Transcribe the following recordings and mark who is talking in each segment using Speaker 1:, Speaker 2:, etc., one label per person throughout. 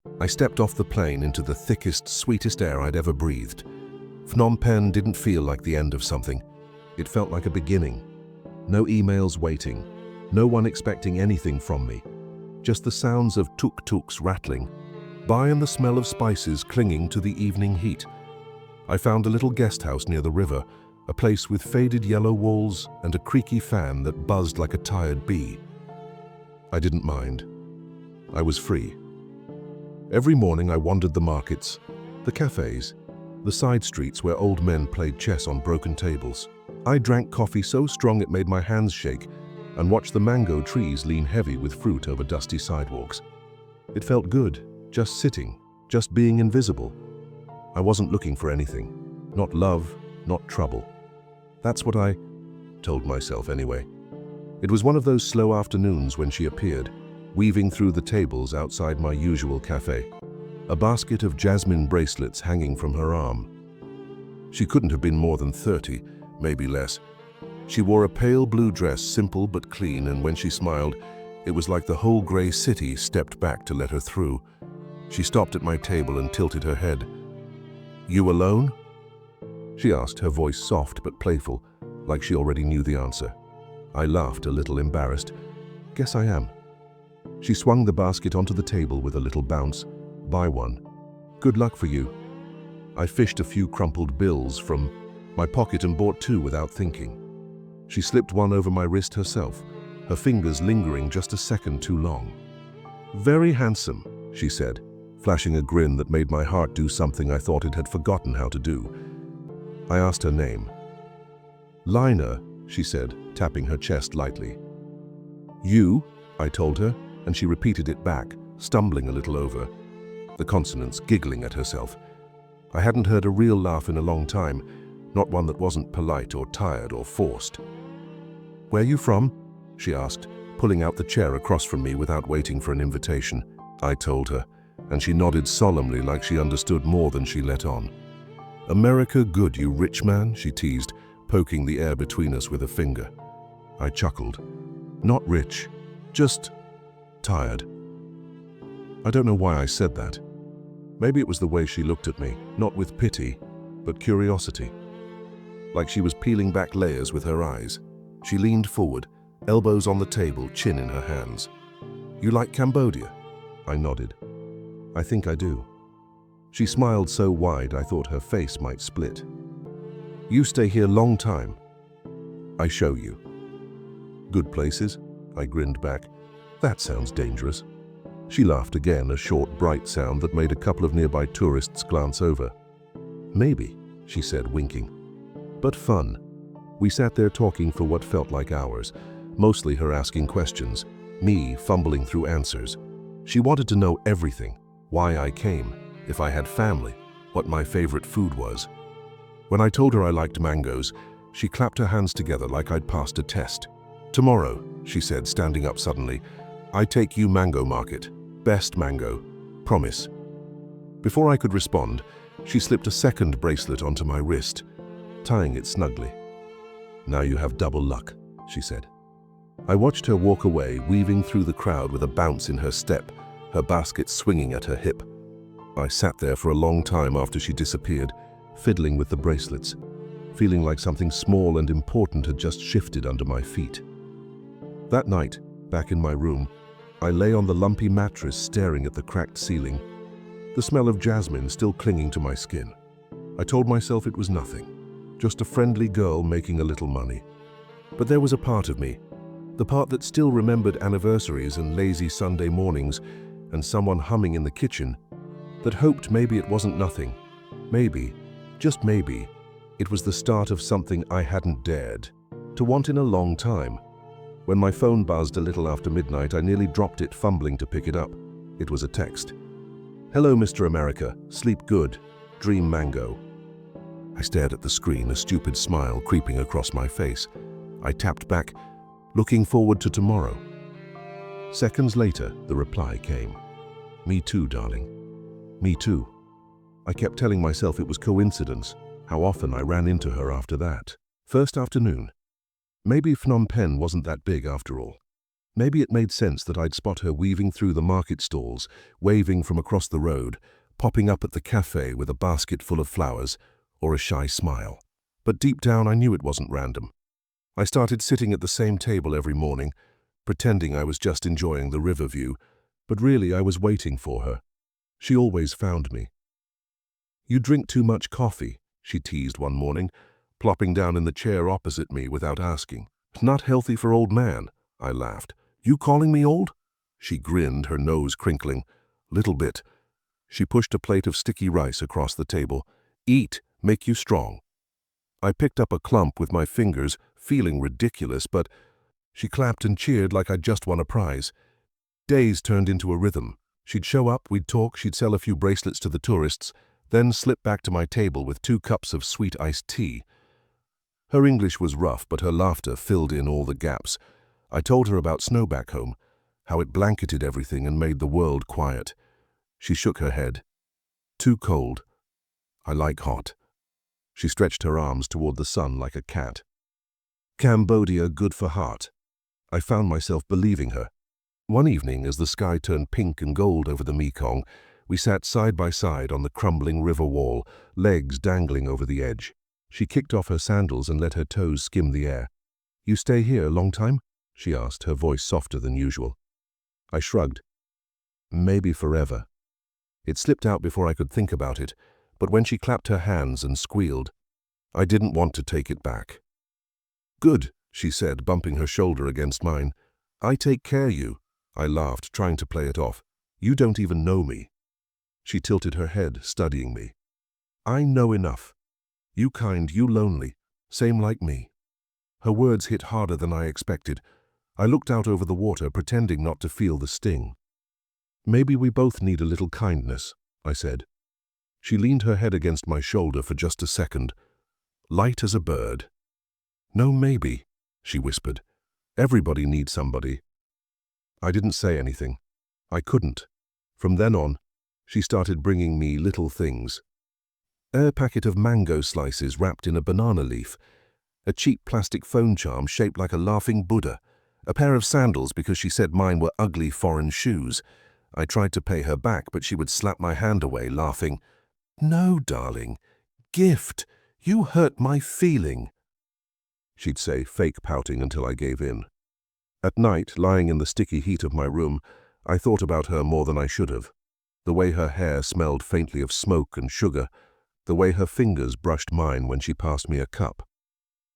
Speaker 1: I stepped off the plane into the thickest, sweetest air I'd ever breathed. Phnom Penh didn't feel like the end of something. It felt like a beginning. No emails waiting, no one expecting anything from me. Just the sounds of tuk-tuks rattling by and the smell of spices clinging to the evening heat. I found a little guest house near the river, a place with faded yellow walls and a creaky fan that buzzed like a tired bee. I didn't mind. I was free. Every morning I wandered the markets, the cafes, the side streets where old men played chess on broken tables. I drank coffee so strong it made my hands shake and watched the mango trees lean heavy with fruit over dusty sidewalks. It felt good, just sitting, just being invisible. I wasn't looking for anything. Not love, not trouble. That's what I told myself anyway. It was one of those slow afternoons when she appeared, weaving through the tables outside my usual cafe, a basket of jasmine bracelets hanging from her arm. She couldn't have been more than 30, maybe less. She wore a pale blue dress, simple but clean, and when she smiled, it was like the whole grey city stepped back to let her through. She stopped at my table and tilted her head. "You alone?" she asked, her voice soft but playful, like she already knew the answer. I laughed, a little embarrassed. "Guess I am." She swung the basket onto the table with a little bounce. "Buy one. Good luck for you." I fished a few crumpled bills from my pocket and bought two without thinking. She slipped one over my wrist herself, her fingers lingering just a second too long. "Very handsome," she said, flashing a grin that made my heart do something I thought it had forgotten how to do. I asked her name. "Lina," she said, tapping her chest lightly. "You?" I told her, and she repeated it back, stumbling a little over the consonants, giggling at herself. I hadn't heard a real laugh in a long time, not one that wasn't polite or tired or forced. "Where you from?" she asked, pulling out the chair across from me without waiting for an invitation. I told her, and she nodded solemnly like she understood more than she let on. "America good, you rich man," she teased, poking the air between us with a finger. I chuckled. "Not rich, just tired." I don't know why I said that. Maybe it was the way she looked at me, not with pity, but curiosity. Like she was peeling back layers with her eyes. She leaned forward, elbows on the table, chin in her hands. "You like Cambodia?" I nodded. "I think I do." She smiled so wide I thought her face might split. "You stay here long time?" "I show you." "Good places?" I grinned back. "That sounds dangerous." She laughed again, a short, bright sound that made a couple of nearby tourists glance over. "Maybe," she said, winking. "But fun." We sat there talking for what felt like hours, mostly her asking questions, me fumbling through answers. She wanted to know everything: why I came, if I had family, what my favorite food was. When I told her I liked mangoes, she clapped her hands together like I'd passed a test. "Tomorrow," she said, standing up suddenly, "I take you mango market. Best mango. Promise." Before I could respond, she slipped a second bracelet onto my wrist, tying it snugly. "Now you have double luck," she said. I watched her walk away, weaving through the crowd with a bounce in her step, her basket swinging at her hip. I sat there for a long time after she disappeared, fiddling with the bracelets, feeling like something small and important had just shifted under my feet. That night, back in my room, I lay on the lumpy mattress staring at the cracked ceiling, the smell of jasmine still clinging to my skin. I told myself it was nothing, just a friendly girl making a little money. But there was a part of me, the part that still remembered anniversaries and lazy Sunday mornings and someone humming in the kitchen, that hoped maybe it wasn't nothing. Maybe, just maybe, it was the start of something I hadn't dared to want in a long time. When my phone buzzed a little after midnight, I nearly dropped it, fumbling to pick it up. It was a text. "Hello, Mr. America. Sleep good. Dream mango." I stared at the screen, a stupid smile creeping across my face. I tapped back, "Looking forward to tomorrow." Seconds later, the reply came. "Me too, darling. Me too." I kept telling myself it was coincidence, how often I ran into her after that. First afternoon. Maybe Phnom Penh wasn't that big after all. Maybe it made sense that I'd spot her weaving through the market stalls, waving from across the road, popping up at the cafe with a basket full of flowers, or a shy smile. But deep down I knew it wasn't random. I started sitting at the same table every morning, pretending I was just enjoying the river view, but really I was waiting for her. She always found me. "You drink too much coffee," she teased one morning, plopping down in the chair opposite me without asking. "Not healthy for old man," I laughed. "You calling me old?" She grinned, her nose crinkling. "Little bit." She pushed a plate of sticky rice across the table. "Eat, make you strong." I picked up a clump with my fingers, feeling ridiculous, but she clapped and cheered like I'd just won a prize. Days turned into a rhythm. She'd show up, we'd talk, she'd sell a few bracelets to the tourists, then slip back to my table with 2 cups of sweet iced tea. Her English was rough, but her laughter filled in all the gaps. I told her about snow back home, how it blanketed everything and made the world quiet. She shook her head. "Too cold. I like hot." She stretched her arms toward the sun like a cat. "Cambodia good for heart." I found myself believing her. One evening, as the sky turned pink and gold over the Mekong, we sat side by side on the crumbling river wall, legs dangling over the edge. She kicked off her sandals and let her toes skim the air. "You stay here long time?" she asked, her voice softer than usual. I shrugged. "Maybe forever." It slipped out before I could think about it, but when she clapped her hands and squealed, I didn't want to take it back. "Good," she said, bumping her shoulder against mine. "I take care you." I laughed, trying to play it off. "You don't even know me." She tilted her head, studying me. "I know enough. You kind, you lonely, same like me." Her words hit harder than I expected. I looked out over the water, pretending not to feel the sting. "Maybe we both need a little kindness," I said. She leaned her head against my shoulder for just a second, light as a bird. "No, maybe," she whispered. "Everybody needs somebody." I didn't say anything. I couldn't. From then on, she started bringing me little things. A packet of mango slices wrapped in a banana leaf, a cheap plastic phone charm shaped like a laughing Buddha, a pair of sandals because she said mine were ugly foreign shoes. I tried to pay her back, but she would slap my hand away, laughing. "No, darling. Gift. You hurt my feeling," she'd say, fake pouting until I gave in. At night, lying in the sticky heat of my room, I thought about her more than I should have. The way her hair smelled faintly of smoke and sugar, the way her fingers brushed mine when she passed me a cup,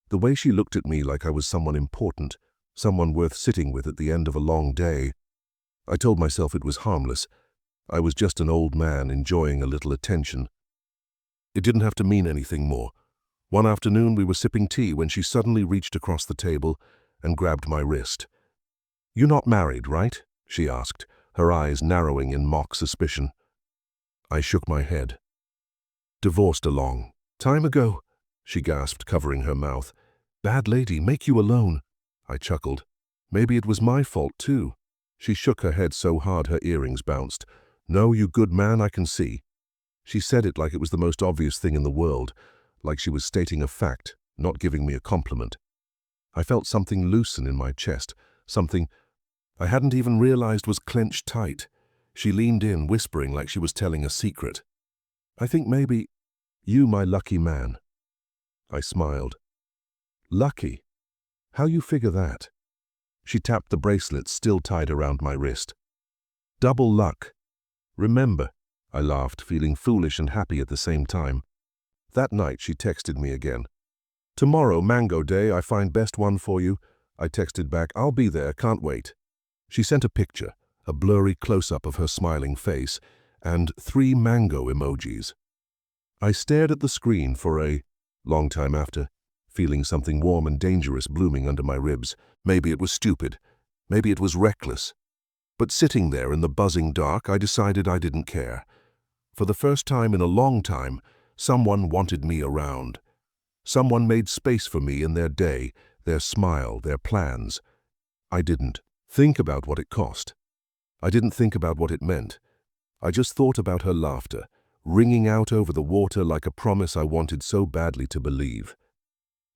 Speaker 1: the way she looked at me like I was someone important, someone worth sitting with at the end of a long day. I told myself it was harmless. I was just an old man enjoying a little attention. It didn't have to mean anything more. One afternoon we were sipping tea when she suddenly reached across the table and grabbed my wrist. "You're not married, right?" she asked, her eyes narrowing in mock suspicion. I shook my head. "Divorced a long time ago," she gasped, covering her mouth. "Bad lady, make you alone." I chuckled. Maybe it was my fault too. She shook her head so hard her earrings bounced. "No, you good man, I can see." She said it like it was the most obvious thing in the world, like she was stating a fact, not giving me a compliment. I felt something loosen in my chest, something I hadn't even realized was clenched tight. She leaned in, whispering like she was telling a secret. "I think maybe you my lucky man." I smiled. "Lucky? How you figure that?" She tapped the bracelets still tied around my wrist. "Double luck. Remember," I laughed, feeling foolish and happy at the same time. That night she texted me again. "Tomorrow, Mango Day, I find best one for you." I texted back, "I'll be there, can't wait." She sent a picture, a blurry close-up of her smiling face, and 3 mango emojis. I stared at the screen for a long time after, feeling something warm and dangerous blooming under my ribs. Maybe it was stupid. Maybe it was reckless. But sitting there in the buzzing dark, I decided I didn't care. For the first time in a long time, someone wanted me around. Someone made space for me in their day, their smile, their plans. I didn't think about what it cost. I didn't think about what it meant. I just thought about her laughter, ringing out over the water like a promise I wanted so badly to believe.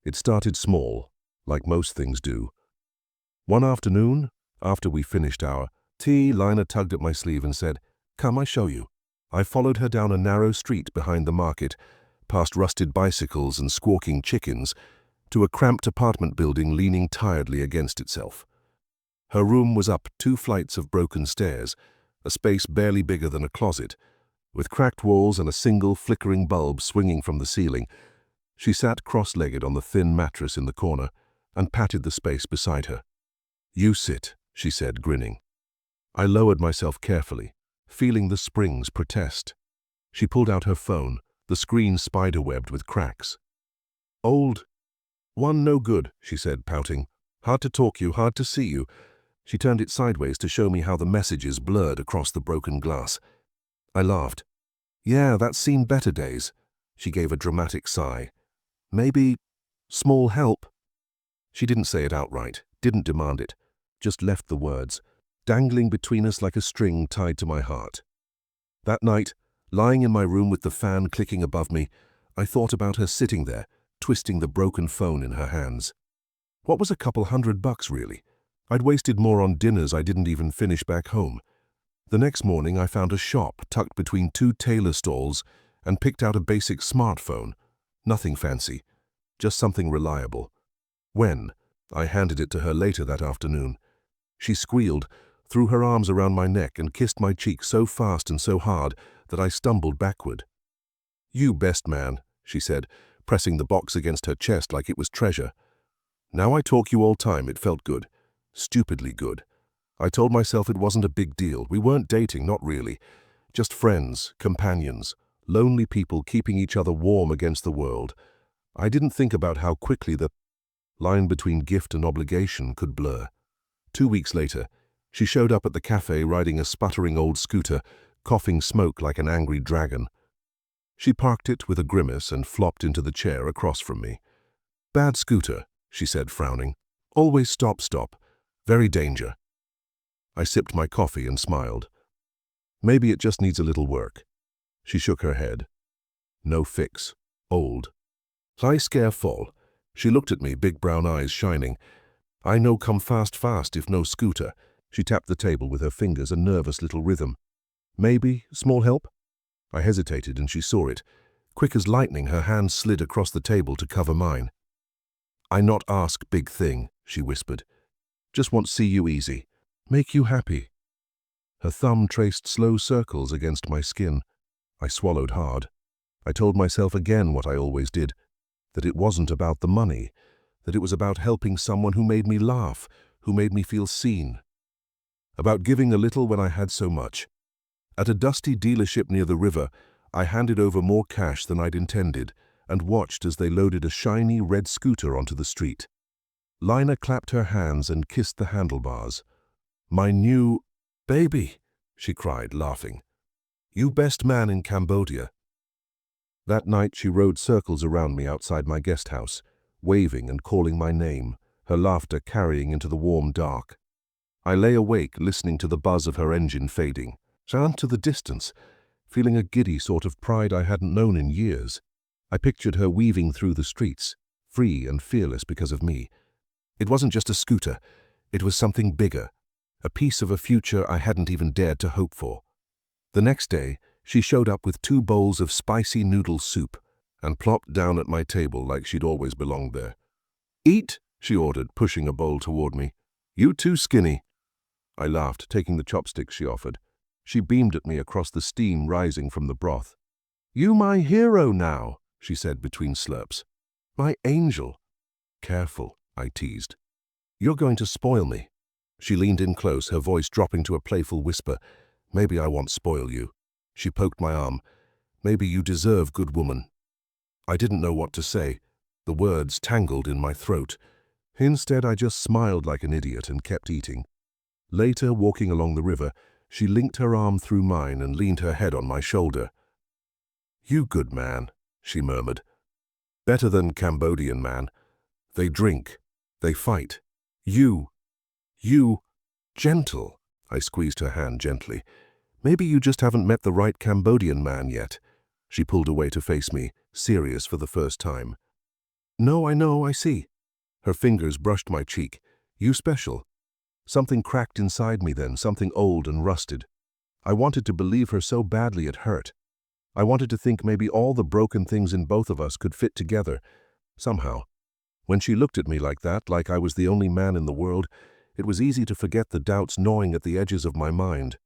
Speaker 1: It started small, like most things do. One afternoon, After we finished our tea, Lina tugged at my sleeve and said, "Come, I show you." I followed her down a narrow street behind the market, past rusted bicycles and squawking chickens, to a cramped apartment building leaning tiredly against itself. Her room was up 2 flights of broken stairs, a space barely bigger than a closet, with cracked walls and a single flickering bulb swinging from the ceiling. She sat cross-legged on the thin mattress in the corner and patted the space beside her. "You sit," she said, grinning. I lowered myself carefully, feeling the springs protest. She pulled out her phone, the screen spiderwebbed with cracks. "Old one, no good," she said, pouting. "Hard to talk you, hard to see you." She turned it sideways to show me how the messages blurred across the broken glass. I laughed. "Yeah, that's seen better days." She gave a dramatic sigh. "Maybe small help?" She didn't say it outright, didn't demand it, just left the words, dangling between us like a string tied to my heart. That night, lying in my room with the fan clicking above me, I thought about her sitting there, twisting the broken phone in her hands. What was a couple $100 really? I'd wasted more on dinners I didn't even finish back home. The next morning I found a shop tucked between 2 tailor stalls and picked out a basic smartphone. Nothing fancy, just something reliable. When I handed it to her later that afternoon, she squealed, threw her arms around my neck and kissed my cheek so fast and so hard that I stumbled backward. "You best man," she said, pressing the box against her chest like it was treasure. "Now I talk you all time, it felt good. Stupidly good. I told myself it wasn't a big deal. We weren't dating, not really. Just friends, companions, lonely people keeping each other warm against the world. I didn't think about how quickly the line between gift and obligation could blur. 2 weeks later, she showed up at the cafe riding a sputtering old scooter, coughing smoke like an angry dragon. She parked it with a grimace and flopped into the chair across from me. "Bad scooter," she said, frowning. "Always stop. Very danger." I sipped my coffee and smiled. "Maybe it just needs a little work." She shook her head. "No fix. Old." I scare fall. She looked at me, big brown eyes shining. "I know come fast if no scooter." She tapped the table with her fingers, a nervous little rhythm. "Maybe small help?" I hesitated and she saw it. Quick as lightning, her hand slid across the table to cover mine. "I not ask big thing," she whispered. "Just want see you easy. Make you happy." Her thumb traced slow circles against my skin. I swallowed hard. I told myself again what I always did, that it wasn't about the money, that it was about helping someone who made me laugh, who made me feel seen. About giving a little when I had so much. At a dusty dealership near the river, I handed over more cash than I'd intended and watched as they loaded a shiny red scooter onto the street. Lina clapped her hands and kissed the handlebars. "My new baby," she cried, laughing. "You best man in Cambodia." That night she rode circles around me outside my guest house, waving and calling my name, her laughter carrying into the warm dark. I lay awake listening to the buzz of her engine fading, down to the distance, feeling a giddy sort of pride I hadn't known in years. I pictured her weaving through the streets, free and fearless because of me. It wasn't just a scooter, it was something bigger, a piece of a future I hadn't even dared to hope for. The next day, she showed up with 2 bowls of spicy noodle soup and plopped down at my table like she'd always belonged there. "Eat," she ordered, pushing a bowl toward me. "You too skinny." I laughed, taking the chopsticks she offered. She beamed at me across the steam rising from the broth. "You my hero now," she said between slurps. "My angel." "Careful," I teased. "You're going to spoil me." She leaned in close, her voice dropping to a playful whisper. "Maybe I won't spoil you." She poked my arm. "Maybe you deserve, good woman." I didn't know what to say. The words tangled in my throat. Instead, I just smiled like an idiot and kept eating. Later, walking along the river, she linked her arm through mine and leaned her head on my shoulder. "You good man," she murmured. "Better than Cambodian man. They drink. They fight. You, gentle." I squeezed her hand gently. "Maybe you just haven't met the right Cambodian man yet." She pulled away to face me, serious for the first time. "No, I know, I see." Her fingers brushed my cheek. "You special." Something cracked inside me then, something old and rusted. I wanted to believe her so badly it hurt. I wanted to think maybe all the broken things in both of us could fit together, somehow. When she looked at me like that, like I was the only man in the world, it was easy to forget the doubts gnawing at the edges of my mind.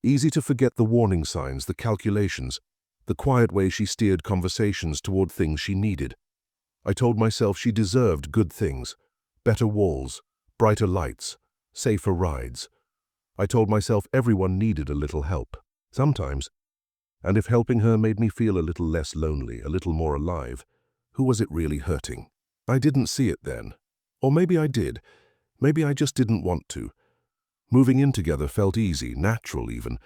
Speaker 1: Easy to forget the warning signs, the calculations, the quiet way she steered conversations toward things she needed. I told myself she deserved good things, better walls, brighter lights, safer rides. I told myself everyone needed a little help, sometimes. And if helping her made me feel a little less lonely, a little more alive, who was it really hurting? I didn't see it then. Or maybe I did. Maybe I just didn't want to. Moving in together felt easy, natural even.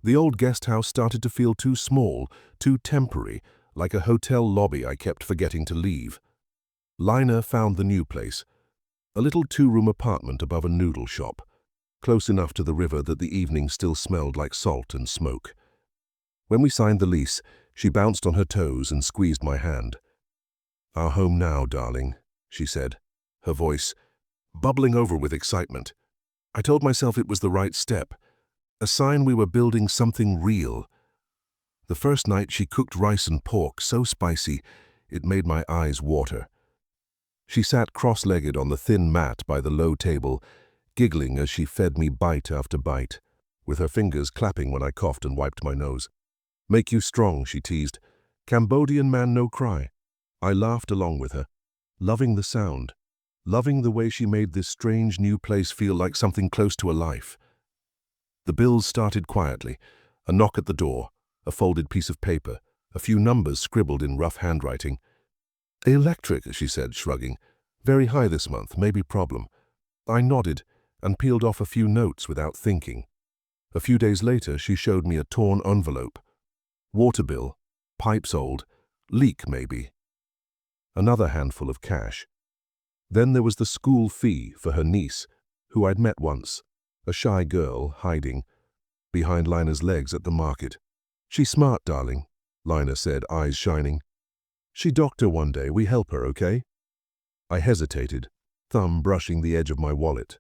Speaker 1: The old guest house started to feel too small, too temporary, like a hotel lobby I kept forgetting to leave. Lina found the new place, a little two-room apartment above a noodle shop, close enough to the river that the evening still smelled like salt and smoke. When we signed the lease, she bounced on her toes and squeezed my hand. "Our home now, darling," she said, her voice bubbling over with excitement. I told myself it was the right step, a sign we were building something real. The first night she cooked rice and pork so spicy it made my eyes water. She sat cross-legged on the thin mat by the low table, giggling as she fed me bite after bite, with her fingers clapping when I coughed and wiped my nose. "Make you strong," she teased. "Cambodian man no cry." I laughed along with her, loving the sound, loving the way she made this strange new place feel like something close to a life. The bills started quietly, a knock at the door, a folded piece of paper, a few numbers scribbled in rough handwriting. "Electric," she said, shrugging. "Very high this month, maybe problem." I nodded and peeled off a few notes without thinking. A few days later, she showed me a torn envelope. Water bill, pipes old, leak maybe. Another handful of cash. Then there was the school fee for her niece, who I'd met once, a shy girl hiding behind Lina's legs at the market. "She's smart, darling," Lina said, eyes shining. "She doctor one day, we help her, okay?" I hesitated, thumb brushing the edge of my wallet.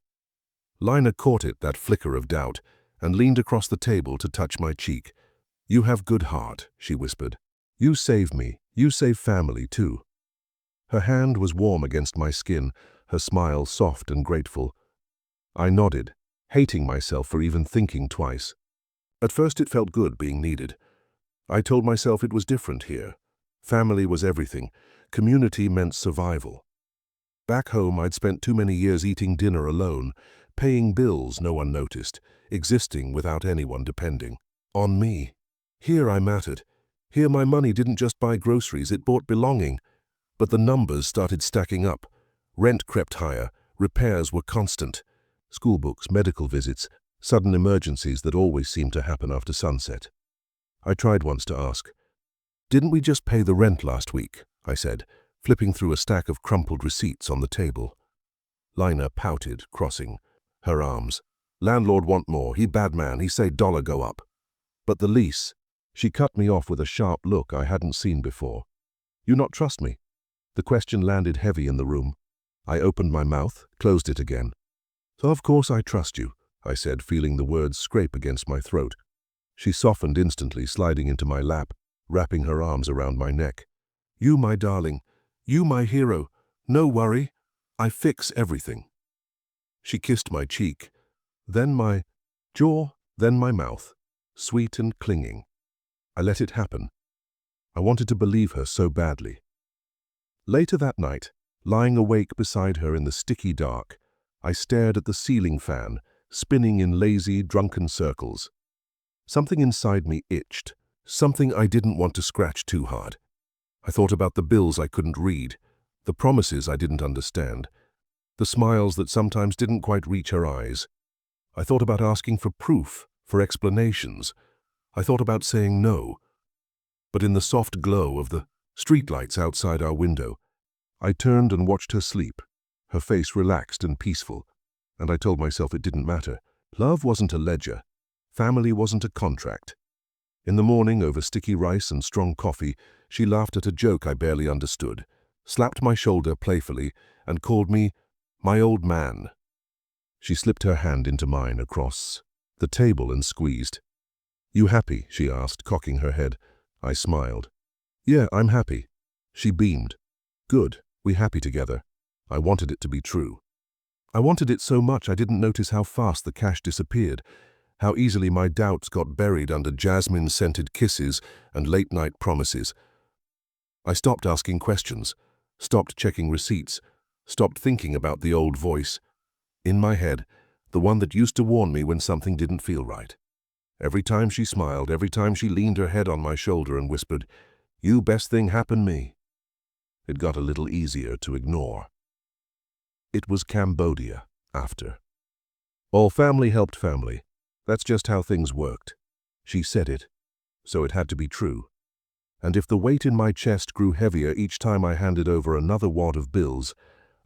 Speaker 1: Lina caught it, that flicker of doubt, and leaned across the table to touch my cheek. "You have good heart," she whispered. "You save me, you save family too." Her hand was warm against my skin, her smile soft and grateful. I nodded, hating myself for even thinking twice. At first it felt good being needed. I told myself it was different here. Family was everything. Community meant survival. Back home, I'd spent too many years eating dinner alone, paying bills no one noticed, existing without anyone depending on me. Here I mattered. Here my money didn't just buy groceries, it bought belonging. But the numbers started stacking up. Rent crept higher, repairs were constant. School books, medical visits, sudden emergencies that always seemed to happen after sunset. I tried once to ask, "Didn't we just pay the rent last week?" I said, flipping through a stack of crumpled receipts on the table. Lina pouted, crossing her arms. "Landlord want more, he bad man, he say dollar go up." "But the lease." She cut me off with a sharp look I hadn't seen before. "You not trust me?" The question landed heavy in the room. I opened my mouth, closed it again. "So of course I trust you," I said, feeling the words scrape against my throat. She softened instantly, sliding into my lap, wrapping her arms around my neck. "You, my darling. You, my hero. No worry. I fix everything." She kissed my cheek, then my jaw, then my mouth, sweet and clinging. I let it happen. I wanted to believe her so badly. Later that night, lying awake beside her in the sticky dark, I stared at the ceiling fan, spinning in lazy, drunken circles. Something inside me itched, something I didn't want to scratch too hard. I thought about the bills I couldn't read, the promises I didn't understand, the smiles that sometimes didn't quite reach her eyes. I thought about asking for proof, for explanations. I thought about saying no. But in the soft glow of the streetlights outside our window, I turned and watched her sleep, her face relaxed and peaceful, and I told myself it didn't matter. Love wasn't a ledger. Family wasn't a contract. In the morning, over sticky rice and strong coffee, she laughed at a joke I barely understood, slapped my shoulder playfully, and called me my old man. She slipped her hand into mine across the table and squeezed. "You happy?" she asked, cocking her head. I smiled. "Yeah, I'm happy." She beamed. "Good, we happy together." I wanted it to be true. I wanted it so much I didn't notice how fast the cash disappeared, how easily my doubts got buried under jasmine-scented kisses and late-night promises. I stopped asking questions, stopped checking receipts, stopped thinking about the old voice. In my head, the one that used to warn me when something didn't feel right. Every time she smiled, every time she leaned her head on my shoulder and whispered, "You best thing happen me," it got a little easier to ignore. It was Cambodia, after. All family helped family. That's just how things worked. She said it, so it had to be true. And if the weight in my chest grew heavier each time I handed over another wad of bills,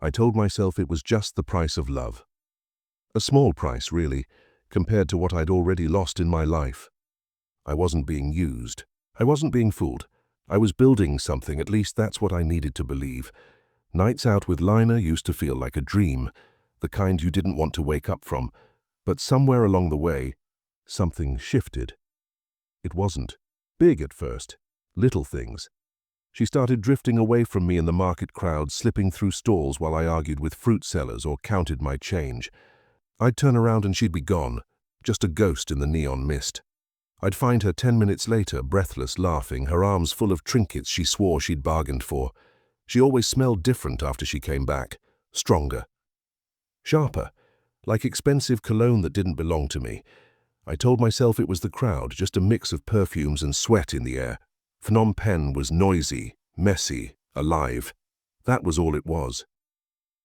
Speaker 1: I told myself it was just the price of love. A small price, really, compared to what I'd already lost in my life. I wasn't being used. I wasn't being fooled. I was building something, at least that's what I needed to believe. Nights out with Lina used to feel like a dream, the kind you didn't want to wake up from. But somewhere along the way, something shifted. It wasn't big at first, little things. She started drifting away from me in the market crowd, slipping through stalls while I argued with fruit sellers or counted my change. I'd turn around and she'd be gone, just a ghost in the neon mist. I'd find her 10 minutes later, breathless, laughing, her arms full of trinkets she swore she'd bargained for. She always smelled different after she came back, stronger, sharper, like expensive cologne that didn't belong to me. I told myself it was the crowd, just a mix of perfumes and sweat in the air. Phnom Penh was noisy, messy, alive. That was all it was.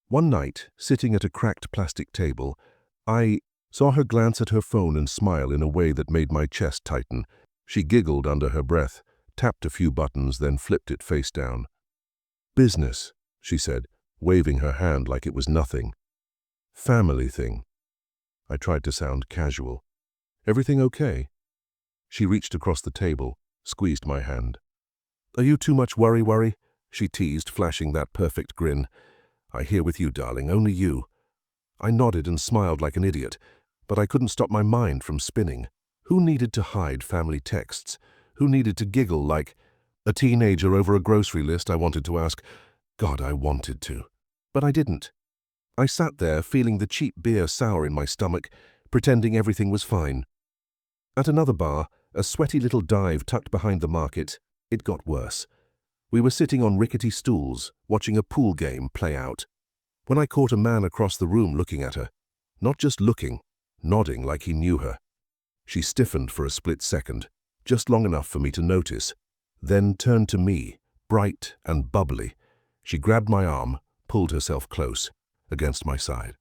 Speaker 1: One night, sitting at a cracked plastic table, I saw her glance at her phone and smile in a way that made my chest tighten. She giggled under her breath, tapped a few buttons, then flipped it face down. "Business," she said, waving her hand like it was nothing. "Family thing." I tried to sound casual. "Everything okay?" She reached across the table, squeezed my hand. "Are you too much worry?" she teased, flashing that perfect grin. "I hear with you, darling, only you." I nodded and smiled like an idiot, but I couldn't stop my mind from spinning. Who needed to hide family texts? Who needed to giggle like a teenager over a grocery list? I wanted to ask. God, I wanted to. But I didn't. I sat there, feeling the cheap beer sour in my stomach, pretending everything was fine. At another bar, a sweaty little dive tucked behind the market, it got worse. We were sitting on rickety stools, watching a pool game play out, when I caught a man across the room looking at her. Not just looking, nodding like he knew her. She stiffened for a split second, just long enough for me to notice, then turned to me, bright and bubbly. She grabbed my arm, pulled herself close, against my side.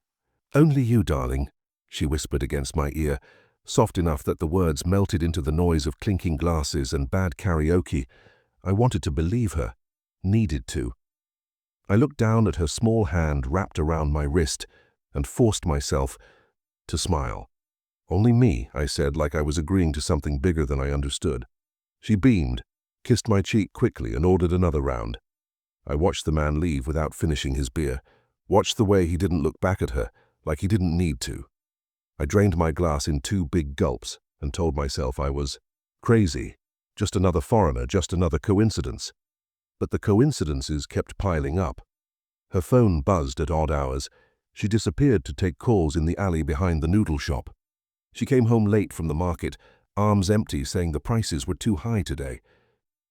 Speaker 1: "Only you, darling," she whispered against my ear, soft enough that the words melted into the noise of clinking glasses and bad karaoke. I wanted to believe her, needed to. I looked down at her small hand wrapped around my wrist and forced myself to smile. "Only me," I said, like I was agreeing to something bigger than I understood. She beamed, kissed my cheek quickly, and ordered another round. I watched the man leave without finishing his beer, watched the way he didn't look back at her, like he didn't need to. I drained my glass in 2 big gulps and told myself I was crazy, just another foreigner, just another coincidence. But the coincidences kept piling up. Her phone buzzed at odd hours. She disappeared to take calls in the alley behind the noodle shop. She came home late from the market, arms empty, saying the prices were too high today.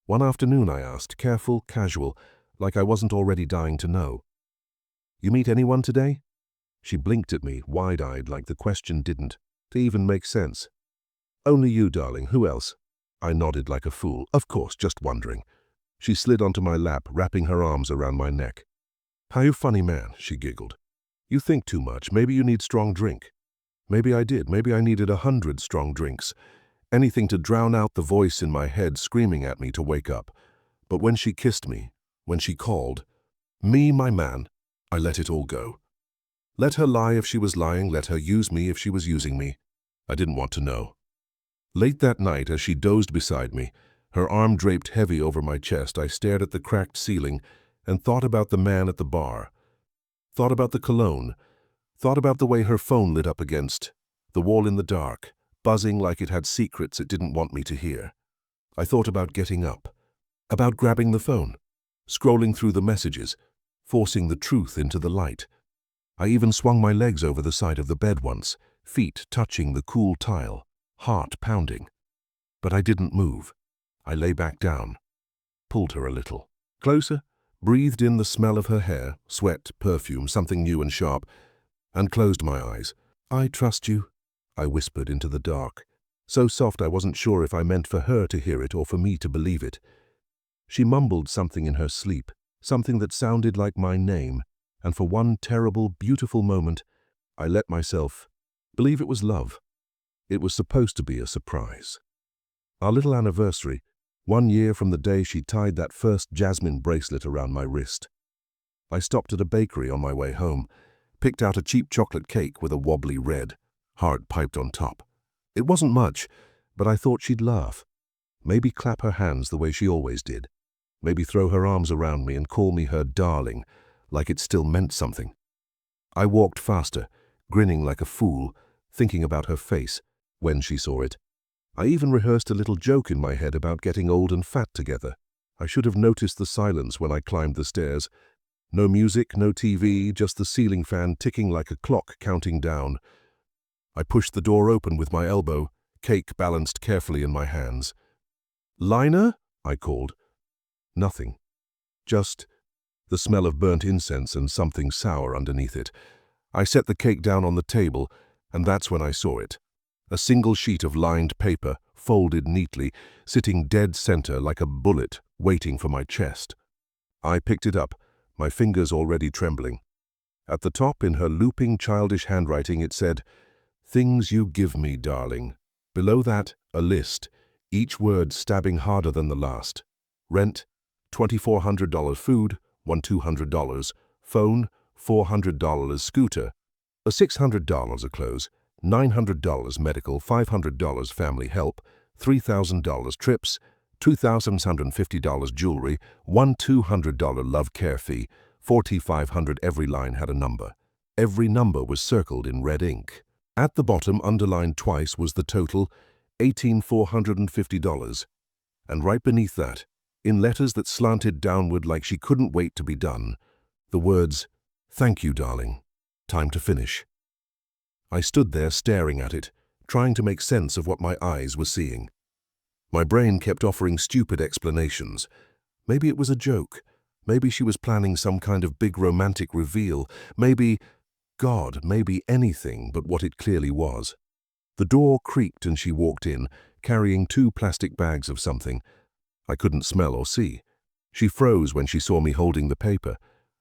Speaker 1: One afternoon I asked, careful, casual, like I wasn't already dying to know, "You meet anyone today?" She blinked at me, wide-eyed, like the question didn't even make sense. "Only you, darling. Who else?" I nodded like a fool. "Of course, just wondering." She slid onto my lap, wrapping her arms around my neck. "How you funny man," she giggled. "You think too much. Maybe you need strong drink." Maybe I did. Maybe I needed 100 strong drinks. Anything to drown out the voice in my head screaming at me to wake up. But when she kissed me, when she called me my man, I let it all go. Let her lie if she was lying, let her use me if she was using me. I didn't want to know. Late that night, as she dozed beside me, her arm draped heavy over my chest, I stared at the cracked ceiling and thought about the man at the bar. Thought about the cologne, Thought about the way her phone lit up against the wall in the dark, buzzing like it had secrets it didn't want me to hear. I thought about getting up, about grabbing the phone, scrolling through the messages, forcing the truth into the light. I even swung my legs over the side of the bed once, feet touching the cool tile, heart pounding. But I didn't move. I lay back down, pulled her a little closer, breathed in the smell of her hair, sweat, perfume, something new and sharp, and closed my eyes. "I trust you," I whispered into the dark, so soft I wasn't sure if I meant for her to hear it or for me to believe it. She mumbled something in her sleep, something that sounded like my name, and for one terrible, beautiful moment, I let myself believe it was love. It was supposed to be a surprise. Our little anniversary, 1 year from the day she tied that first jasmine bracelet around my wrist. I stopped at a bakery on my way home, picked out a cheap chocolate cake with a wobbly red, heart piped on top. It wasn't much, but I thought she'd laugh. Maybe clap her hands the way she always did. Maybe throw her arms around me and call me her darling, like it still meant something. I walked faster, grinning like a fool, thinking about her face when she saw it. I even rehearsed a little joke in my head about getting old and fat together. I should have noticed the silence when I climbed the stairs. No music, no TV, just the ceiling fan ticking like a clock counting down. I pushed the door open with my elbow, cake balanced carefully in my hands. "Lina?" I called. Nothing. Just the smell of burnt incense and something sour underneath it. I set the cake down on the table, and that's when I saw it. A single sheet of lined paper, folded neatly, sitting dead center like a bullet, waiting for my chest. I picked it up, my fingers already trembling. At the top, in her looping, childish handwriting, it said, "Things you give me, darling." Below that, a list, each word stabbing harder than the last. Rent, $2,400, food, $1,200, phone, $400, scooter, $600 of clothes, $900 medical, $500 family help, $3,000 trips, $2,650 jewelry, $1,200 love care fee, $4,500. Every line had a number. Every number was circled in red ink. At the bottom, underlined twice, was the total, $18,450. And right beneath that, in letters that slanted downward like she couldn't wait to be done, the words, "Thank you, darling. Time to finish." I stood there staring at it, trying to make sense of what my eyes were seeing. My brain kept offering stupid explanations. Maybe it was a joke. Maybe she was planning some kind of big romantic reveal. Maybe, God, maybe anything but what it clearly was. The door creaked and she walked in, carrying 2 plastic bags of something. I couldn't smell or see. She froze when she saw me holding the paper.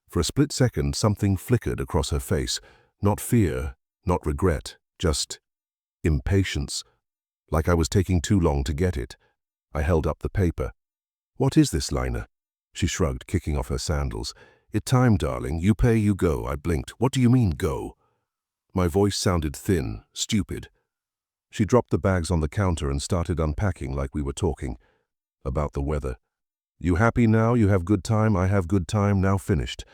Speaker 1: For a split second, something flickered across her face. Not fear, not regret, just impatience. Like I was taking too long to get it. I held up the paper. "What is this, Lina?" She shrugged, kicking off her sandals. "It's time, darling. You pay, you go." I blinked. "What do you mean, go?" My voice sounded thin, stupid. She dropped the bags on the counter and started unpacking like we were talking about the weather. "You happy now? You have good time? I have good time. Now finished."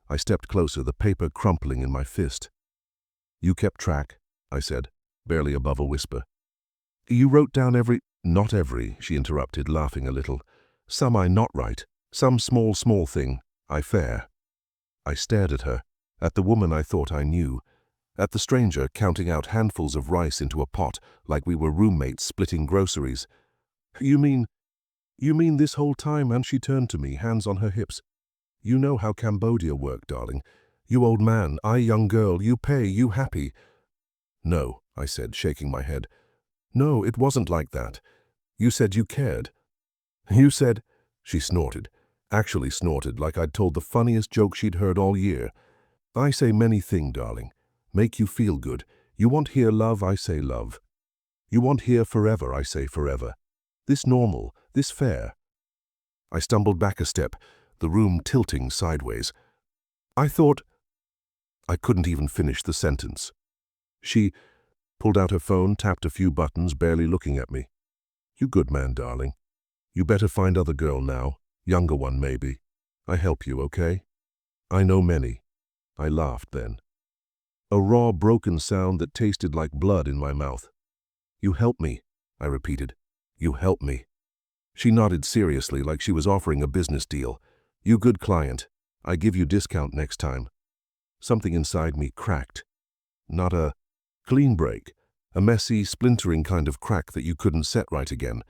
Speaker 1: I stepped closer, the paper crumpling in my fist. "You kept track," I said, barely above a whisper. "You wrote down every—" "Not every," she interrupted, laughing a little. "Some I not write. Some small thing. I fair." I stared at her, at the woman I thought I knew, at the stranger counting out handfuls of rice into a pot like we were roommates splitting groceries. You mean this whole time?" And she turned to me, hands on her hips. "You know how Cambodia worked, darling. You old man, I young girl, you pay, you happy." "No," I said, shaking my head. "No, it wasn't like that. You said you cared." "You said—" She snorted, actually snorted like I'd told the funniest joke she'd heard all year. "I say many thing, darling. Make you feel good. You want here love, I say love. You want here forever, I say forever. This normal, this fair." I stumbled back a step, the room tilting sideways. I thought— I couldn't even finish the sentence. She pulled out her phone, tapped a few buttons, barely looking at me. "You good man, darling. You better find other girl now, younger one maybe. I help you, okay? I know many." I laughed then. a raw, broken sound that tasted like blood in my mouth. "You help me," I repeated. "You help me." She nodded seriously like she was offering a business deal. "You good client. I give you discount next time." Something inside me cracked. Not a clean break, a messy, splintering kind of crack that you couldn't set right again.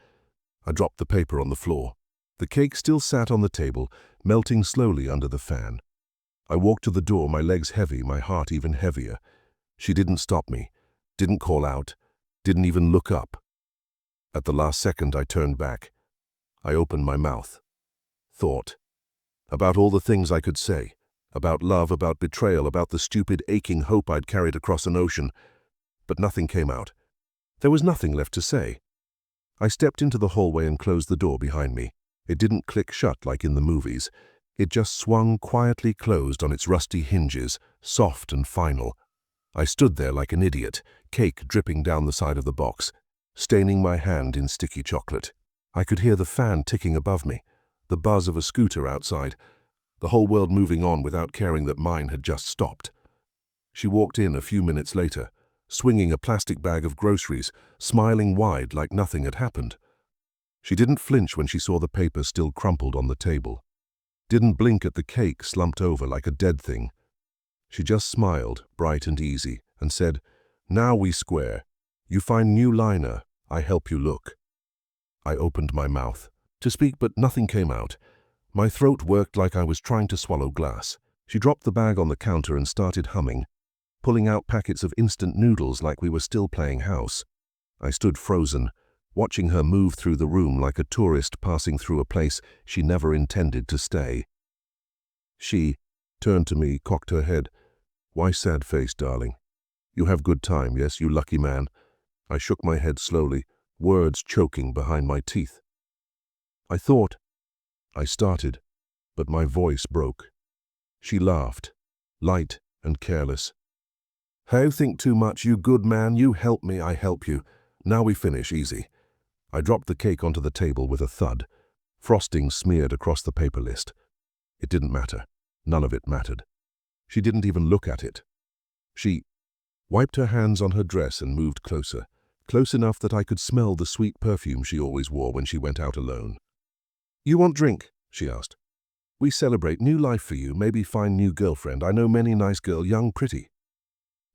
Speaker 1: I dropped the paper on the floor. The cake still sat on the table, melting slowly under the fan. I walked to the door, my legs heavy, my heart even heavier. She didn't stop me, didn't call out, didn't even look up. At the last second, I turned back. I opened my mouth. Thought. About all the things I could say. About love, about betrayal, about the stupid, aching hope I'd carried across an ocean. But nothing came out. There was nothing left to say. I stepped into the hallway and closed the door behind me. It didn't click shut like in the movies. It just swung quietly closed on its rusty hinges, soft and final. I stood there like an idiot, cake dripping down the side of the box, staining my hand in sticky chocolate. I could hear the fan ticking above me, the buzz of a scooter outside, the whole world moving on without caring that mine had just stopped. She walked in a few minutes later, swinging a plastic bag of groceries, smiling wide like nothing had happened. She didn't flinch when she saw the paper still crumpled on the table. Didn't blink at the cake slumped over like a dead thing. She just smiled, bright and easy, and said, "Now we square. You find new liner, I help you look." I opened my mouth to speak, but nothing came out. My throat worked like I was trying to swallow glass. She dropped the bag on the counter and started humming, pulling out packets of instant noodles like we were still playing house. I stood frozen, watching her move through the room like a tourist passing through a place she never intended to stay. She turned to me, cocked her head. "Why sad face, darling? You have good time, yes, you lucky man?" I shook my head slowly, words choking behind my teeth. I started, but my voice broke. She laughed, light and careless. "How think too much, you good man, you help me, I help you. Now we finish, easy." I dropped the cake onto the table with a thud. Frosting smeared across the paper list. It didn't matter. None of it mattered. She didn't even look at it. She wiped her hands on her dress and moved closer, close enough that I could smell the sweet perfume she always wore when she went out alone. "You want drink?" she asked. "We celebrate new life for you, maybe find new girlfriend. I know many nice girl, young, pretty."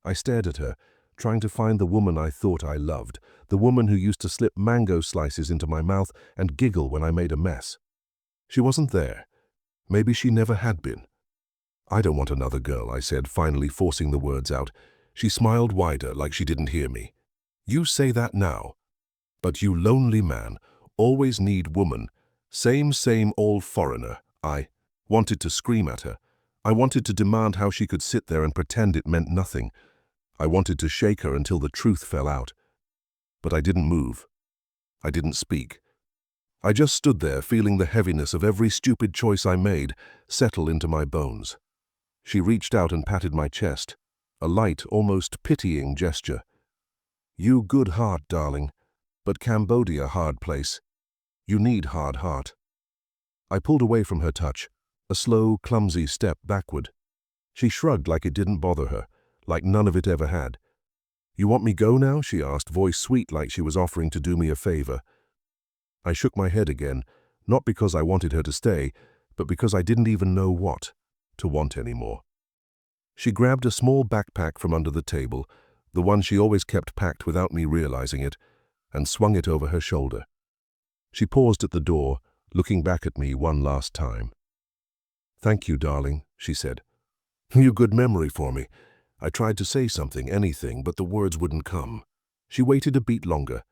Speaker 1: I stared at her, trying to find the woman I thought I loved, the woman who used to slip mango slices into my mouth and giggle when I made a mess. She wasn't there. Maybe she never had been. "I don't want another girl," I said, finally forcing the words out. She smiled wider, like she didn't hear me. "You say that now. But you lonely man, always need woman. Same old foreigner." I wanted to scream at her. I wanted to demand how she could sit there and pretend it meant nothing. I wanted to shake her until the truth fell out. But I didn't move. I didn't speak. I just stood there, feeling the heaviness of every stupid choice I made settle into my bones. She reached out and patted my chest, a light, almost pitying gesture. "You good heart, darling, but Cambodia hard place. You need hard heart." I pulled away from her touch, a slow, clumsy step backward. She shrugged like it didn't bother her, like none of it ever had. "You want me go now?" she asked, voice sweet like she was offering to do me a favor. I shook my head again, not because I wanted her to stay, but because I didn't even know what to want anymore. She grabbed a small backpack from under the table, the one she always kept packed without me realizing it, and swung it over her shoulder. She paused at the door, looking back at me one last time. "Thank you, darling," she said. "You good memory for me." I tried to say something, anything, but the words wouldn't come. She waited a beat longer,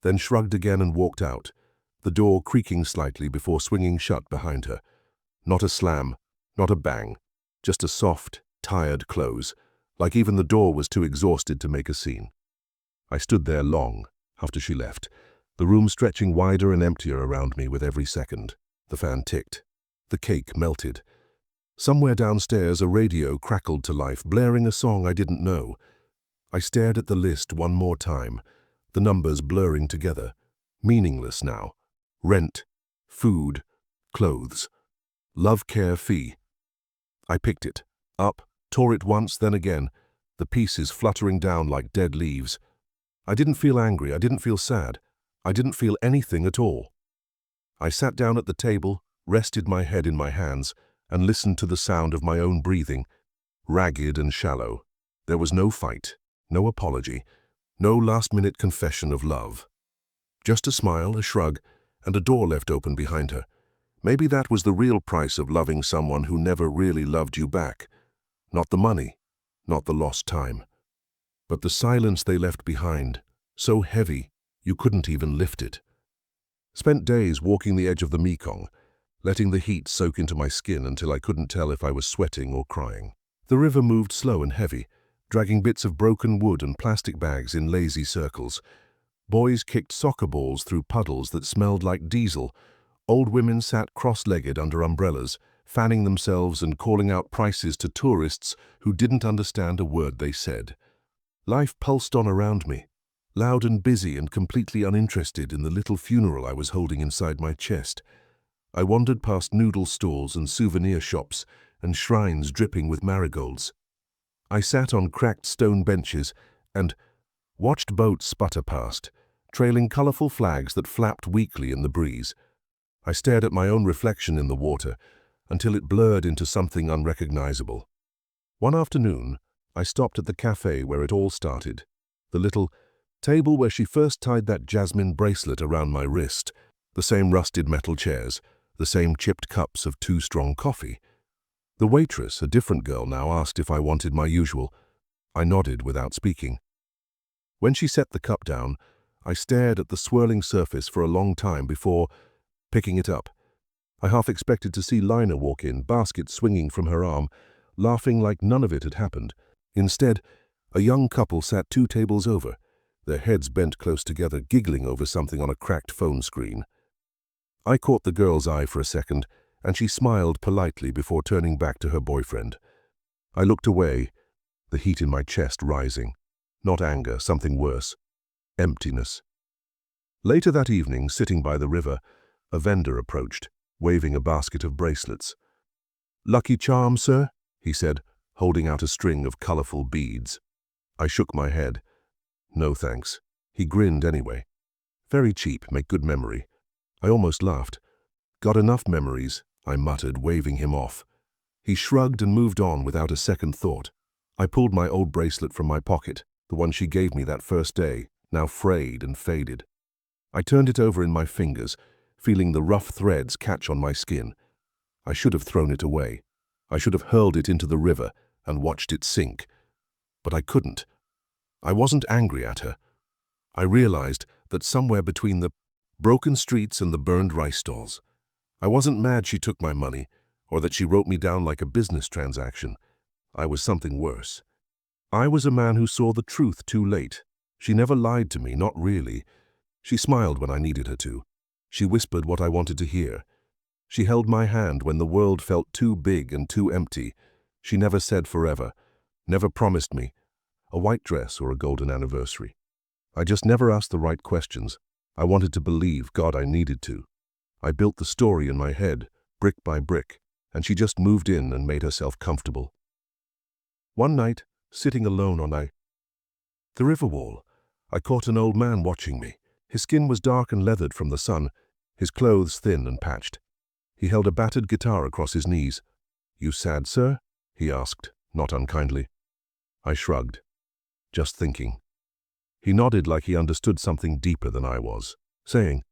Speaker 1: then shrugged again and walked out, the door creaking slightly before swinging shut behind her. Not a slam, not a bang, just a soft, tired close, like even the door was too exhausted to make a scene. I stood there long after she left, the room stretching wider and emptier around me with every second. The fan ticked. The cake melted. Somewhere downstairs, a radio crackled to life, blaring a song I didn't know. I stared at the list one more time, the numbers blurring together, meaningless now. Rent, food, clothes, love care fee. I picked it up, tore it once, then again. the pieces fluttering down like dead leaves. I didn't feel angry, I didn't feel sad, I didn't feel anything at all. I sat down at the table, rested my head in my hands, and listened to the sound of my own breathing, ragged and shallow. There was no fight, no apology, no last-minute confession of love. Just a smile, a shrug, and a door left open behind her. Maybe that was the real price of loving someone who never really loved you back. Not the money, not the lost time, but the silence they left behind, so heavy you couldn't even lift it. Spent days walking the edge of the Mekong, letting the heat soak into my skin until I couldn't tell if I was sweating or crying. The river moved slow and heavy, dragging bits of broken wood and plastic bags in lazy circles. Boys kicked soccer balls through puddles that smelled like diesel. Old women sat cross-legged under umbrellas, fanning themselves and calling out prices to tourists who didn't understand a word they said. Life pulsed on around me, loud and busy and completely uninterested in the little funeral I was holding inside my chest. I wandered past noodle stalls and souvenir shops and shrines dripping with marigolds. I sat on cracked stone benches and watched boats sputter past, trailing colorful flags that flapped weakly in the breeze. I stared at my own reflection in the water until it blurred into something unrecognizable. One afternoon, I stopped at the cafe where it all started, the little table where she first tied that jasmine bracelet around my wrist, the same rusted metal chairs, the same chipped cups of too strong coffee. The waitress, a different girl now, asked if I wanted my usual. I nodded without speaking. When she set the cup down, I stared at the swirling surface for a long time before picking it up. I half expected to see Lina walk in, basket swinging from her arm, laughing like none of it had happened. Instead, a young couple sat 2 tables over, their heads bent close together, giggling over something on a cracked phone screen. I caught the girl's eye for a second, and she smiled politely before turning back to her boyfriend. I looked away, the heat in my chest rising. Not anger, something worse. Emptiness. Later that evening, sitting by the river, a vendor approached, waving a basket of bracelets. "Lucky charm, sir?" he said, holding out a string of colorful beads. I shook my head. "No thanks." He grinned anyway. "Very cheap, make good memory." I almost laughed. "Got enough memories," I muttered, waving him off. He shrugged and moved on without a second thought. I pulled my old bracelet from my pocket, the one she gave me that first day, now frayed and faded. I turned it over in my fingers, feeling the rough threads catch on my skin. I should have thrown it away. I should have hurled it into the river and watched it sink. But I couldn't. I wasn't angry at her. I realized that somewhere between the broken streets and the burned rice stalls, I wasn't mad she took my money or that she wrote me down like a business transaction. I was something worse. I was a man who saw the truth too late. She never lied to me, not really. She smiled when I needed her to. She whispered what I wanted to hear. She held my hand when the world felt too big and too empty. She never said forever, never promised me a white dress or a golden anniversary. I just never asked the right questions. I wanted to believe, God, I needed to. I built the story in my head, brick by brick, and she just moved in and made herself comfortable. One night, sitting alone on the river wall, I caught an old man watching me. His skin was dark and leathered from the sun, his clothes thin and patched. He held a battered guitar across his knees. "You sad, sir?" he asked, not unkindly. I shrugged, just thinking. He nodded like he understood something deeper than I was, saying,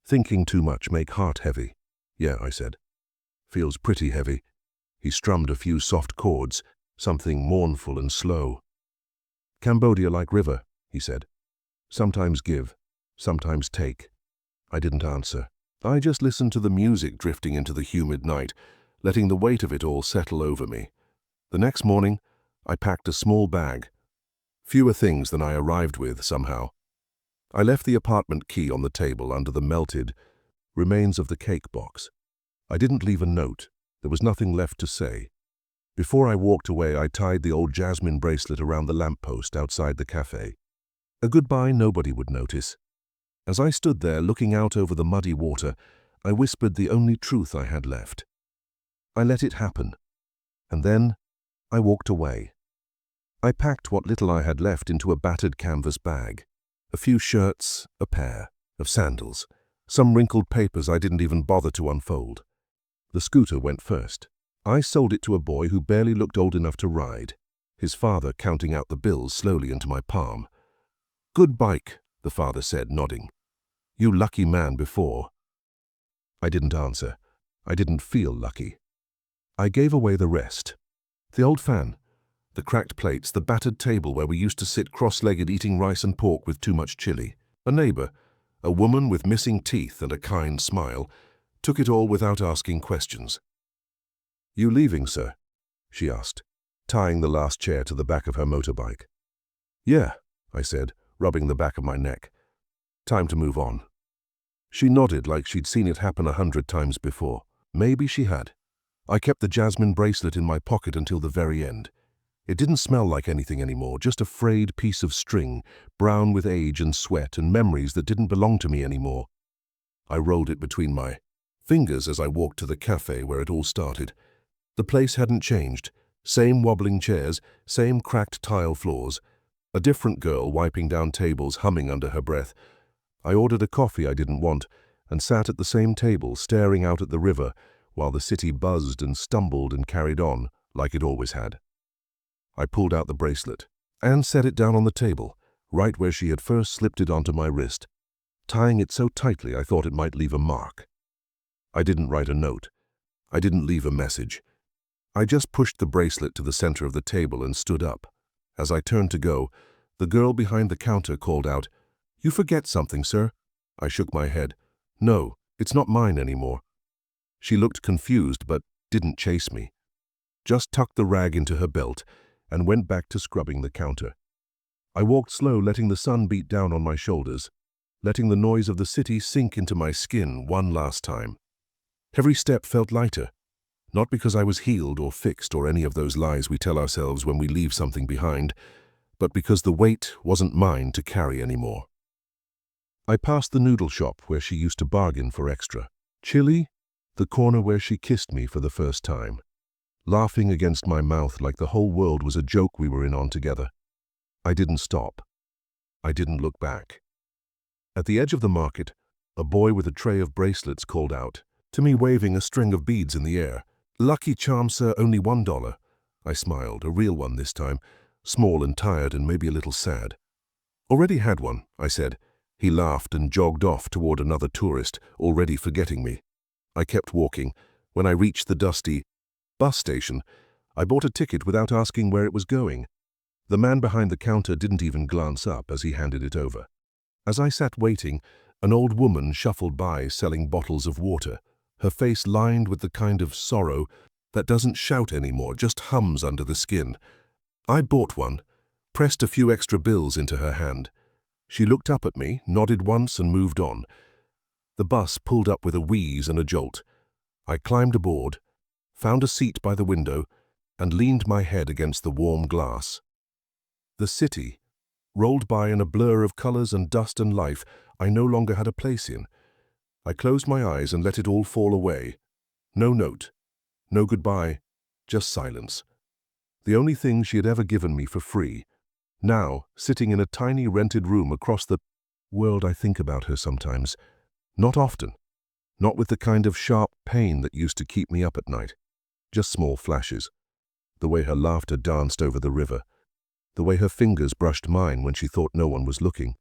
Speaker 1: "Thinking too much make heart heavy." "Yeah," I said. "Feels pretty heavy." He strummed a few soft chords, something mournful and slow. "Cambodia like river," he said. "Sometimes give, sometimes take." I didn't answer. I just listened to the music drifting into the humid night, letting the weight of it all settle over me. The next morning, I packed a small bag. Fewer things than I arrived with, somehow. I left the apartment key on the table under the melted remains of the cake box. I didn't leave a note. There was nothing left to say. Before I walked away, I tied the old jasmine bracelet around the lamppost outside the cafe. A goodbye nobody would notice. As I stood there looking out over the muddy water, I whispered the only truth I had left. I let it happen. And then I walked away. I packed what little I had left into a battered canvas bag. A few shirts, a pair of sandals, some wrinkled papers I didn't even bother to unfold. The scooter went first. I sold it to a boy who barely looked old enough to ride, his father counting out the bills slowly into my palm. "Good bike," the father said, nodding. "You lucky man before." I didn't answer. I didn't feel lucky. I gave away the rest. The old fan, the cracked plates, the battered table where we used to sit cross-legged eating rice and pork with too much chili. A neighbor, a woman with missing teeth and a kind smile, took it all without asking questions. "You leaving, sir?" she asked, tying the last chair to the back of her motorbike. "Yeah," I said, rubbing the back of my neck. "Time to move on." She nodded like she'd seen it happen 100 times before. Maybe she had. I kept the jasmine bracelet in my pocket until the very end. It didn't smell like anything anymore, just a frayed piece of string, brown with age and sweat and memories that didn't belong to me anymore. I rolled it between my fingers as I walked to the cafe where it all started. The place hadn't changed. Same wobbling chairs, same cracked tile floors. A different girl wiping down tables, humming under her breath. I ordered a coffee I didn't want and sat at the same table, staring out at the river, while the city buzzed and stumbled and carried on, like it always had. I pulled out the bracelet and set it down on the table, right where she had first slipped it onto my wrist, tying it so tightly I thought it might leave a mark. I didn't write a note. I didn't leave a message. I just pushed the bracelet to the center of the table and stood up. As I turned to go, the girl behind the counter called out, "You forget something, sir." I shook my head. "No, it's not mine anymore." She looked confused but didn't chase me. Just tucked the rag into her belt and went back to scrubbing the counter. I walked slow, letting the sun beat down on my shoulders, letting the noise of the city sink into my skin one last time. Every step felt lighter, not because I was healed or fixed or any of those lies we tell ourselves when we leave something behind, but because the weight wasn't mine to carry anymore. I passed the noodle shop where she used to bargain for extra. Chili, the corner where she kissed me for the first time, laughing against my mouth like the whole world was a joke we were in on together. I didn't stop. I didn't look back. At the edge of the market, a boy with a tray of bracelets called out, to me waving a string of beads in the air. "Lucky charm, sir, only $1. I smiled, a real one this time, small and tired and maybe a little sad. "Already had one," I said. He laughed and jogged off toward another tourist, already forgetting me. I kept walking. When I reached the dusty bus station, I bought a ticket without asking where it was going. The man behind the counter didn't even glance up as he handed it over. As I sat waiting, an old woman shuffled by selling bottles of water, her face lined with the kind of sorrow that doesn't shout anymore, just hums under the skin. I bought one, pressed a few extra bills into her hand. She looked up at me, nodded once and moved on. The bus pulled up with a wheeze and a jolt. I climbed aboard, found a seat by the window, and leaned my head against the warm glass. The city rolled by in a blur of colors and dust and life I no longer had a place in. I closed my eyes and let it all fall away. No note, no goodbye, just silence. The only thing she had ever given me for free. Now, sitting in a tiny rented room across the world, I think about her sometimes. Not often. Not with the kind of sharp pain that used to keep me up at night. Just small flashes. The way her laughter danced over the river. The way her fingers brushed mine when she thought no one was looking.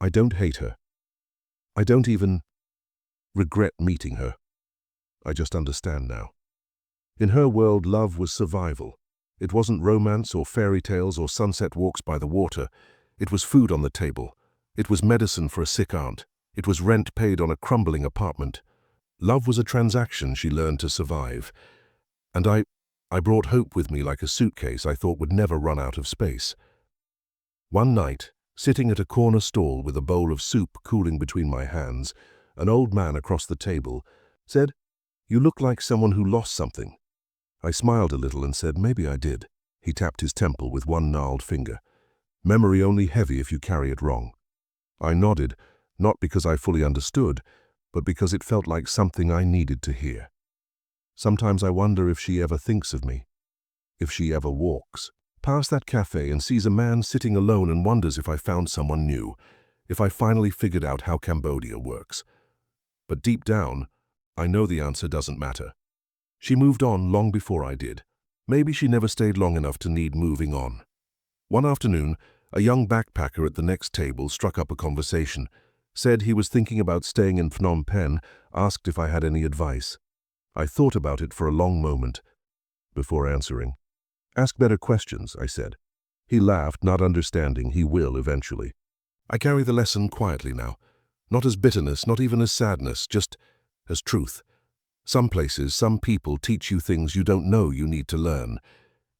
Speaker 1: I don't hate her. I don't even regret meeting her. I just understand now. In her world, love was survival. It wasn't romance or fairy tales or sunset walks by the water. It was food on the table. It was medicine for a sick aunt. It was rent paid on a crumbling apartment. Love was a transaction she learned to survive. And I brought hope with me like a suitcase I thought would never run out of space. One night, sitting at a corner stall with a bowl of soup cooling between my hands, an old man across the table said, "You look like someone who lost something." I smiled a little and said, "Maybe I did." He tapped his temple with one gnarled finger. "Memory only heavy if you carry it wrong." I nodded, not because I fully understood, but because it felt like something I needed to hear. Sometimes I wonder if she ever thinks of me, if she ever walks past that cafe and sees a man sitting alone and wonders if I found someone new, if I finally figured out how Cambodia works. But deep down, I know the answer doesn't matter. She moved on long before I did. Maybe she never stayed long enough to need moving on. One afternoon, a young backpacker at the next table struck up a conversation, said he was thinking about staying in Phnom Penh, asked if I had any advice. I thought about it for a long moment before answering. "Ask better questions," I said. He laughed, not understanding he will eventually. I carry the lesson quietly now, not as bitterness, not even as sadness, just as truth. Some places, some people teach you things you don't know you need to learn.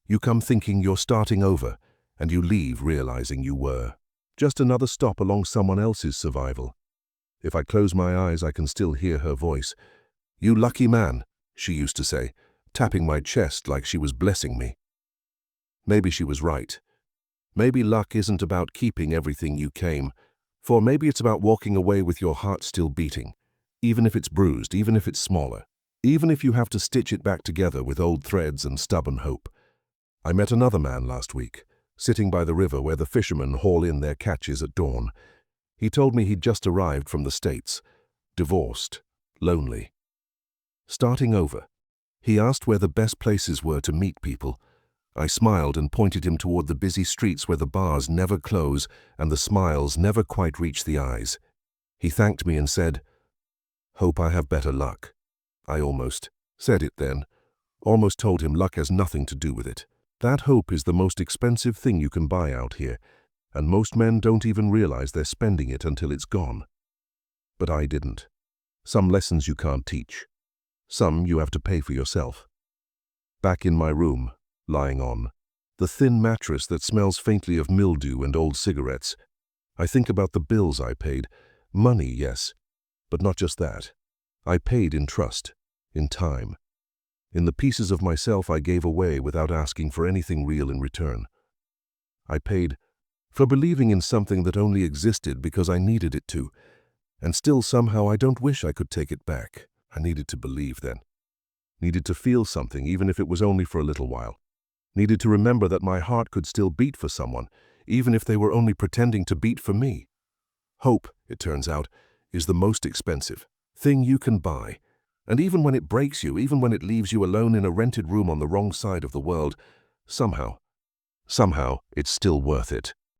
Speaker 1: You come thinking you're starting over, and you leave realizing you were. Just another stop along someone else's survival. If I close my eyes, I can still hear her voice. "You lucky man," she used to say, tapping my chest like she was blessing me. Maybe she was right. Maybe luck isn't about keeping everything you came for. Maybe it's about walking away with your heart still beating, even if it's bruised, even if it's smaller, even if you have to stitch it back together with old threads and stubborn hope. I met another man last week, sitting by the river where the fishermen haul in their catches at dawn. He told me he'd just arrived from the States, divorced, lonely, starting over. He asked where the best places were to meet people. I smiled and pointed him toward the busy streets where the bars never close and the smiles never quite reach the eyes. He thanked me and said, "Hope I have better luck." I almost said it then, almost told him luck has nothing to do with it. That hope is the most expensive thing you can buy out here, and most men don't even realize they're spending it until it's gone. But I didn't. Some lessons you can't teach. Some you have to pay for yourself. Back in my room, lying on the thin mattress that smells faintly of mildew and old cigarettes, I think about the bills I paid. Money, yes, but not just that. I paid in trust, in time, in the pieces of myself I gave away without asking for anything real in return. I paid for believing in something that only existed because I needed it to, and still somehow I don't wish I could take it back. I needed to believe then. Needed to feel something, even if it was only for a little while. Needed to remember that my heart could still beat for someone, even if they were only pretending to beat for me. Hope, it turns out, is the most expensive thing you can buy. And even when it breaks you, even when it leaves you alone in a rented room on the wrong side of the world, somehow, it's still worth it.